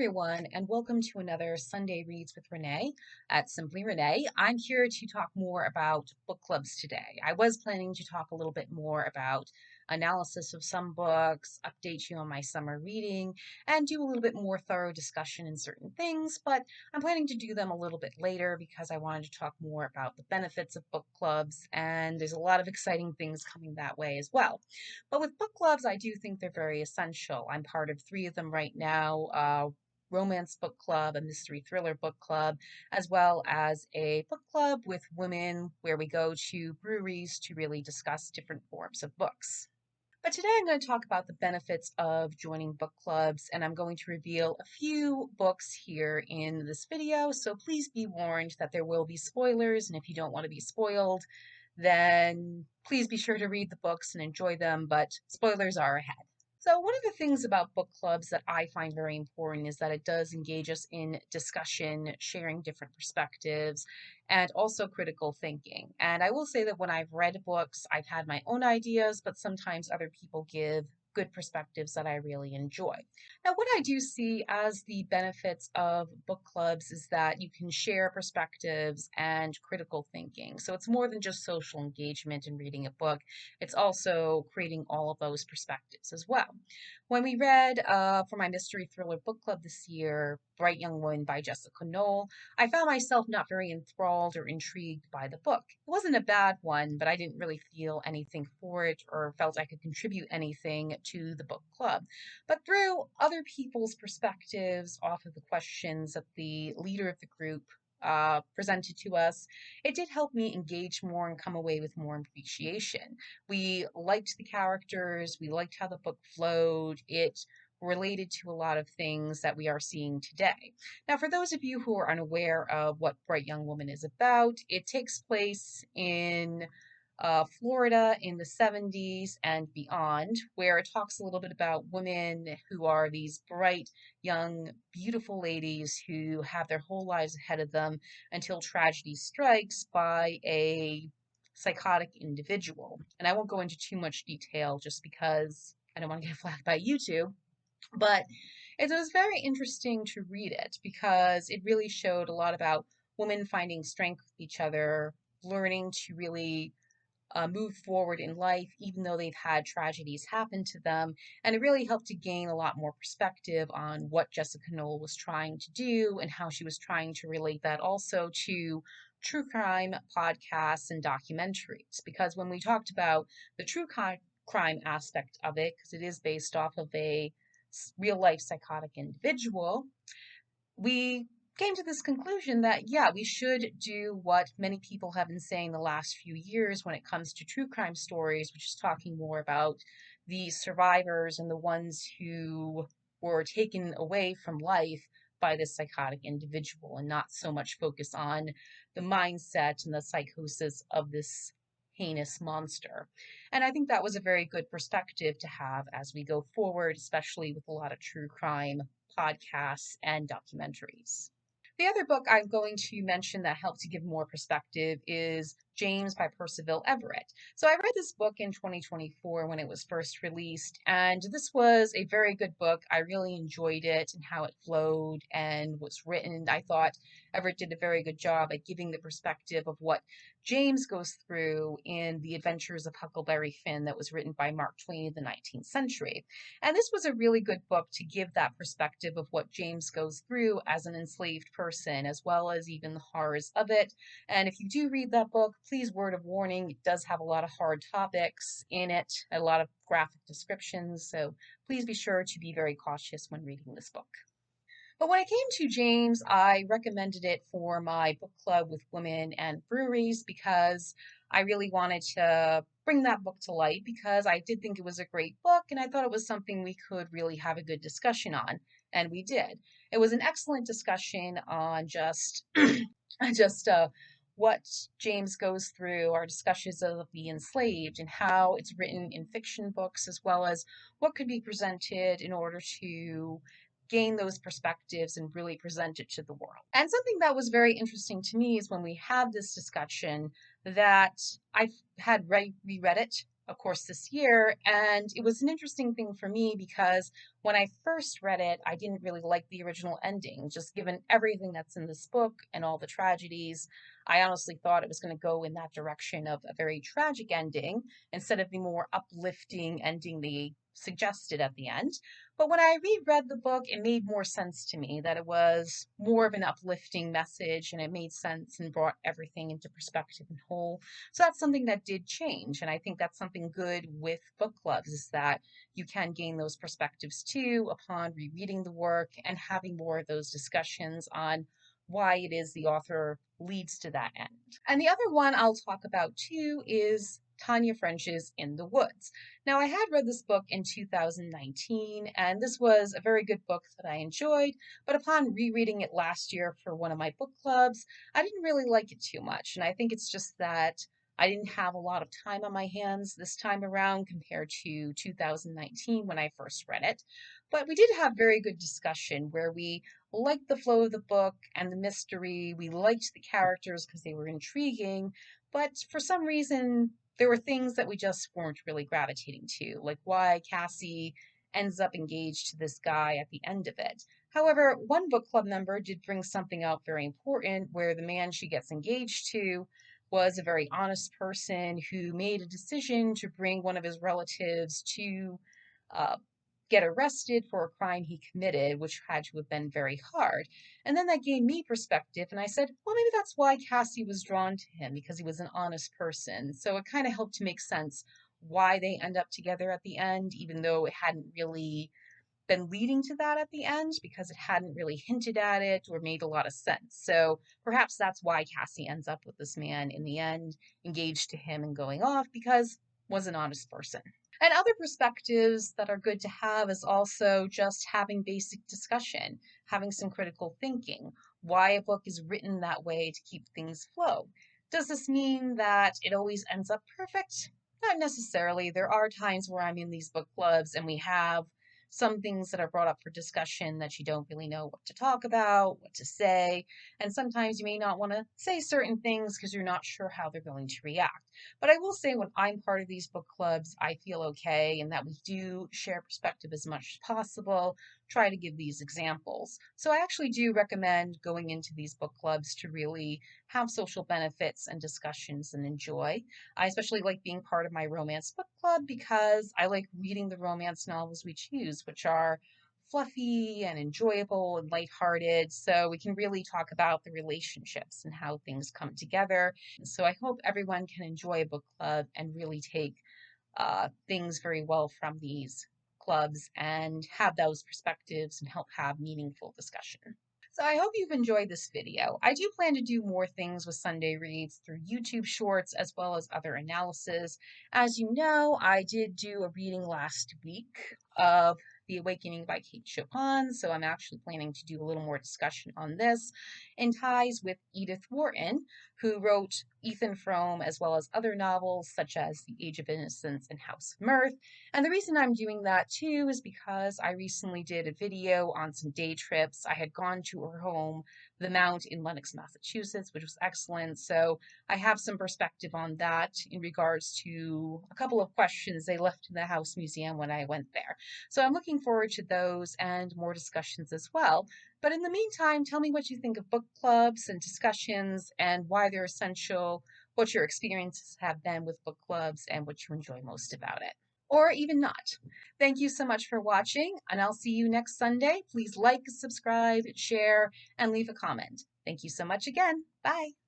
everyone, and welcome to another Sunday Reads with Renee at Simply Renee. I'm here to talk more about book clubs today. I was planning to talk a little bit more about analysis of some books, update you on my summer reading, and do a little bit more thorough discussion in certain things, but I'm planning to do them a little bit later because I wanted to talk more about the benefits of book clubs, and there's a lot of exciting things coming that way as well. But with book clubs, I do think they're very essential. I'm part of three of them right now. Romance book club, a mystery thriller book club, as well as a book club with women where we go to breweries to really discuss different forms of books. But today I'm going to talk about the benefits of joining book clubs, and I'm going to reveal a few books here in this video. So please be warned that there will be spoilers, and if you don't want to be spoiled, then please be sure to read the books and enjoy them, but spoilers are ahead. So one of the things about book clubs that I find very important is that it does engage us in discussion, sharing different perspectives, and also critical thinking. And I will say that when I've read books, I've had my own ideas, but sometimes other people give good perspectives that I really enjoy. Now, what I do see as the benefits of book clubs is that you can share perspectives and critical thinking. So it's more than just social engagement and reading a book. It's also creating all of those perspectives as well. When we read for my mystery thriller book club this year, Bright Young Woman by Jessica Knoll, I found myself not very enthralled or intrigued by the book. It wasn't a bad one, but I didn't really feel anything for it or felt I could contribute anything to the book club. But through other people's perspectives off of the questions that the leader of the group presented to us, it did help me engage more and come away with more appreciation. We liked the characters, we liked how the book flowed, it related to a lot of things that we are seeing today. Now, for those of you who are unaware of what Bright Young Woman is about, it takes place in Florida in the 70s and beyond, where it talks a little bit about women who are these bright, young, beautiful ladies who have their whole lives ahead of them until tragedy strikes by a psychotic individual. And I won't go into too much detail just because I don't want to get flagged by YouTube, but it was very interesting to read it because it really showed a lot about women finding strength with each other, learning to really move forward in life, even though they've had tragedies happen to them. And it really helped to gain a lot more perspective on what Jessica Knoll was trying to do and how she was trying to relate that also to true crime podcasts and documentaries. Because when we talked about the crime aspect of it, because it is based off of a real life psychotic individual, we came to this conclusion that, yeah, we should do what many people have been saying the last few years when it comes to true crime stories, which is talking more about the survivors and the ones who were taken away from life by this psychotic individual and not so much focus on the mindset and the psychosis of this heinous monster. And I think that was a very good perspective to have as we go forward, especially with a lot of true crime podcasts and documentaries. The other book I'm going to mention that helped to give more perspective is James by Percival Everett. So I read this book in 2024 when it was first released, and this was a very good book. I really enjoyed it and how it flowed and was written. I thought Everett did a very good job at giving the perspective of what James goes through in The Adventures of Huckleberry Finn that was written by Mark Twain in the 19th century. And this was a really good book to give that perspective of what James goes through as an enslaved person, as well as even the horrors of it. And if you do read that book, please, word of warning, it does have a lot of hard topics in it, a lot of graphic descriptions, so please be sure to be very cautious when reading this book. But when it came to James, I recommended it for my book club with women and breweries because I really wanted to bring that book to light because I did think it was a great book and I thought it was something we could really have a good discussion on, and we did. It was an excellent discussion on just just what James goes through, our discussions of the enslaved and how it's written in fiction books, as well as what could be presented in order to gain those perspectives and really present it to the world. And something that was very interesting to me is when we had this discussion that I had reread it of course, this year. And it was an interesting thing for me because when I first read it, I didn't really like the original ending. Just given everything that's in this book and all the tragedies, I honestly thought it was going to go in that direction of a very tragic ending instead of the more uplifting ending they suggested at the end. But when I reread the book, it made more sense to me that it was more of an uplifting message and it made sense and brought everything into perspective and whole. So that's something that did change. And I think that's something good with book clubs is that you can gain those perspectives too upon rereading the work and having more of those discussions on why it is the author leads to that end. And the other one I'll talk about too is Tana French's In the Woods. Now, I had read this book in 2019, and this was a very good book that I enjoyed, but upon rereading it last year for one of my book clubs, I didn't really like it too much. And I think it's just that I didn't have a lot of time on my hands this time around compared to 2019 when I first read it. But we did have very good discussion where we liked the flow of the book and the mystery. We liked the characters because they were intriguing, but for some reason, there were things that we just weren't really gravitating to, like why Cassie ends up engaged to this guy at the end of it. However, one book club member did bring something out very important where the man she gets engaged to was a very honest person who made a decision to bring one of his relatives to uh, get arrested for a crime he committed, which had to have been very hard. And then that gave me perspective, and I said, well, maybe that's why Cassie was drawn to him, because he was an honest person. So it kind of helped to make sense why they end up together at the end, even though it hadn't really been leading to that at the end, because it hadn't really hinted at it or made a lot of sense. So perhaps that's why Cassie ends up with this man in the end, engaged to him and going off, because was an honest person. And other perspectives that are good to have is also just having basic discussion, having some critical thinking, why a book is written that way to keep things flow. Does this mean that it always ends up perfect? Not necessarily. There are times where I'm in these book clubs and we have some things that are brought up for discussion that you don't really know what to talk about, what to say, and sometimes you may not want to say certain things because you're not sure how they're going to react. But I will say when I'm part of these book clubs, I feel okay and that we do share perspective as much as possible, try to give these examples. So I actually do recommend going into these book clubs to really have social benefits and discussions and enjoy. I especially like being part of my romance book club because I like reading the romance novels we choose, which are fluffy and enjoyable and lighthearted. So we can really talk about the relationships and how things come together. So I hope everyone can enjoy a book club and really take things very well from these clubs and have those perspectives and help have meaningful discussion. So I hope you've enjoyed this video. I do plan to do more things with Sunday Reads through YouTube Shorts as well as other analysis. As you know, I did do a reading last week of The Awakening by Kate Chopin, so I'm actually planning to do a little more discussion on this in ties with Edith Wharton, who wrote Ethan Frome as well as other novels such as The Age of Innocence and House of Mirth. And the reason I'm doing that too is because I recently did a video on some day trips. I had gone to her home, the Mount in Lenox, Massachusetts, which was excellent. So I have some perspective on that in regards to a couple of questions they left in the House Museum when I went there. So I'm looking forward to those and more discussions as well. But in the meantime, tell me what you think of book clubs and discussions and why they're essential, what your experiences have been with book clubs, and what you enjoy most about it or even not. Thank you so much for watching, and I'll see you next Sunday. Please like, subscribe, share, and leave a comment. Thank you so much again. Bye.